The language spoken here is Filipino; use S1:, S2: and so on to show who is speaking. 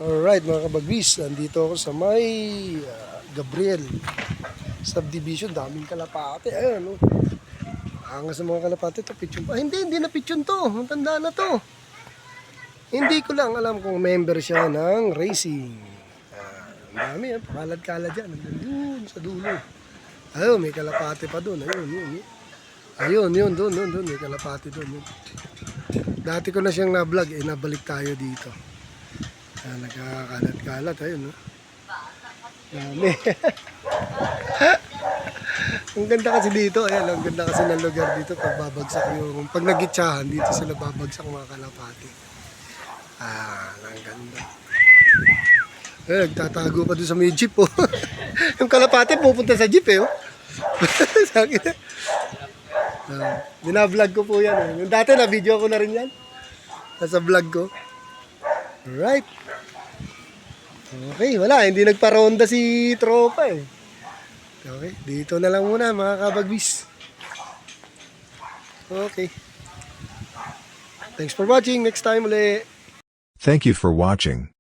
S1: Alright mga kabagwis, nandito ako sa may Gabriel subdivision. Daming kalapate. Ayun, angas sa mga kalapate to. Pitchun pa. Hindi na pitchun to. Ang tanda na to. Hindi ko lang alam kung member siya ng racing. Ang dami, pakalad-kalad yan. Nandun sa dulo. Ayun, may kalapate pa doon. Ayun, yun, doon. May kalapate doon. Dati ko na siyang na-vlog, nabalik tayo dito. Nagkakalat-kalat, ayun, no? Dami. Ang ganda kasi dito, ayan, ang ganda kasi ng lugar dito pag babagsak yung, pag nagitsahan, dito sila babagsak mga kalapati. Ang ganda. Nagtatago pa doon sa may jeep, oh. Yung kalapati pupunta sa jeep, eh, oh. Sakin, binablog ko po yan, eh. Yung dati na video ko na rin yan. Nasa vlog ko. Alright. Okay, wala. Hindi nagparonda si tropa eh. Okay, dito na lang muna mga kabagwis. Okay. Thanks for watching. Next time ulit.
S2: Thank you for watching.